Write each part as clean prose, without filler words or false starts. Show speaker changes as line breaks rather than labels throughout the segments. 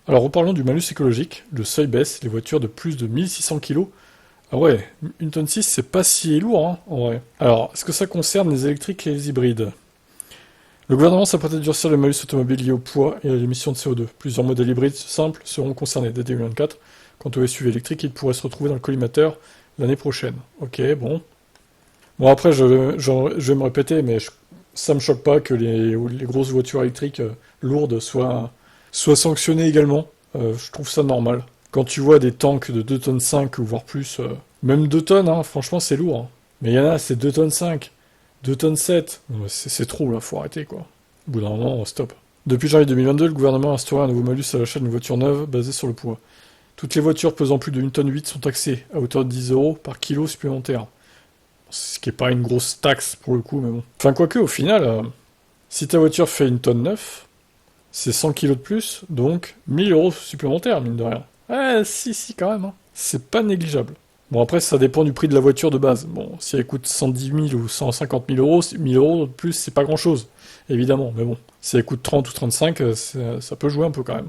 Alors reparlons du malus écologique, le seuil baisse, les voitures de plus de 1600 kg. Ah ouais, une tonne 6, c'est pas si lourd, hein, en vrai. Alors, est-ce que ça concerne les électriques et les hybrides? Le gouvernement s'apprête à durcir le malus automobile lié au poids et à l'émission de CO2. Plusieurs modèles hybrides simples seront concernés dès 2024. Quant aux SUV électriques, ils pourraient se retrouver dans le collimateur l'année prochaine. Ok, bon. Bon, après, je vais me répéter, mais ça me choque pas que les grosses voitures électriques lourdes soient sanctionnées également. Je trouve ça normal. Quand tu vois des tanks de 2 tonnes 5 ou voire plus, même 2 tonnes, hein, franchement, c'est lourd, hein. Mais il y en a, c'est 2 tonnes 5, 2 tonnes 7. C'est trop, là, faut arrêter, quoi. Au bout d'un moment, stop. Depuis janvier 2022, le gouvernement a instauré un nouveau malus à l'achat d'une voiture neuve basé sur le poids. Toutes les voitures pesant plus de 1 tonne 8 sont taxées à hauteur de 10 euros par kilo supplémentaire. Ce qui est pas une grosse taxe pour le coup, mais bon. Enfin, quoique, au final, si ta voiture fait 1 tonne 9, c'est 100 kilos de plus, donc 1000 euros supplémentaires, mine de rien. Ouais, si, quand même, hein. C'est pas négligeable. Bon, après, ça dépend du prix de la voiture de base. Bon, si elle coûte 110 000 ou 150 000 euros, 1000 euros de plus, c'est pas grand-chose, évidemment. Mais bon, si elle coûte 30 ou 35, ça peut jouer un peu quand même.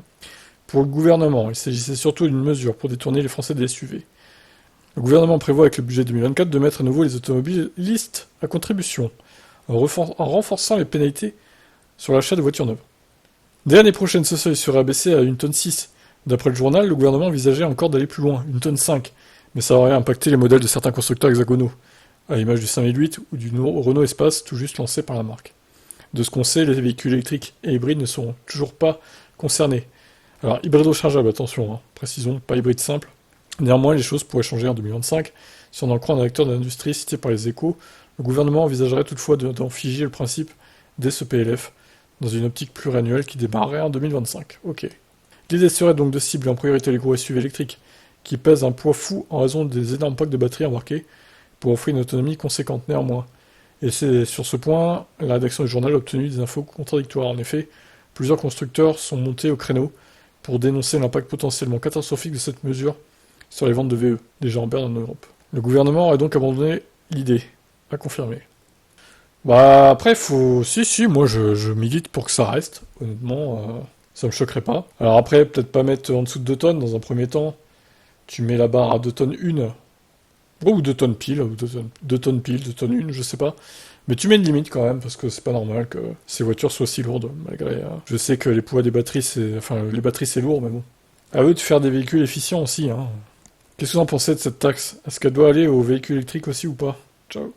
Pour le gouvernement, il s'agissait surtout d'une mesure pour détourner les Français des SUV. Le gouvernement prévoit avec le budget 2024 de mettre à nouveau les automobilistes à contribution, en renforçant les pénalités sur l'achat de voitures neuves. Dès l'année prochaine, ce seuil serait abaissé à 1 tonne 6. D'après le journal, le gouvernement envisageait encore d'aller plus loin, 1 tonne 5, mais ça aurait impacté les modèles de certains constructeurs hexagonaux, à l'image du 5008 ou du Renault Espace tout juste lancé par la marque. De ce qu'on sait, les véhicules électriques et hybrides ne seront toujours pas concernés. Alors, hybride rechargeable, attention, hein, précisons, pas hybride simple. Néanmoins, les choses pourraient changer en 2025. Si on en croit un acteur de l'industrie cité par les Échos, le gouvernement envisagerait toutefois d'en figer le principe dès ce PLF, dans une optique pluriannuelle qui démarrerait en 2025. Ok. L'idée serait donc de cibler en priorité les gros SUV électriques, qui pèsent un poids fou en raison des énormes packs de batteries embarqués, pour offrir une autonomie conséquente néanmoins. Et c'est sur ce point, la rédaction du journal a obtenu des infos contradictoires. En effet, plusieurs constructeurs sont montés au créneau pour dénoncer l'impact potentiellement catastrophique de cette mesure sur les ventes de VE, déjà en berne en Europe. Le gouvernement aurait donc abandonné l'idée, à confirmer. Bah après, Si, moi je milite pour que ça reste, honnêtement, ça me choquerait pas. Alors après, peut-être pas mettre en dessous de 2 tonnes dans un premier temps, tu mets la barre à 2 tonnes 1, ou 2 tonnes pile, ou 2 tonnes pile, 2 tonnes 1, je sais pas. Mais tu mets une limite quand même, parce que c'est pas normal que ces voitures soient si lourdes, malgré... Je sais que les poids des batteries, les batteries c'est lourd, mais bon. À eux de faire des véhicules efficients aussi, hein. Qu'est-ce que vous en pensez de cette taxe? Est-ce qu'elle doit aller aux véhicules électriques aussi ou pas? Ciao.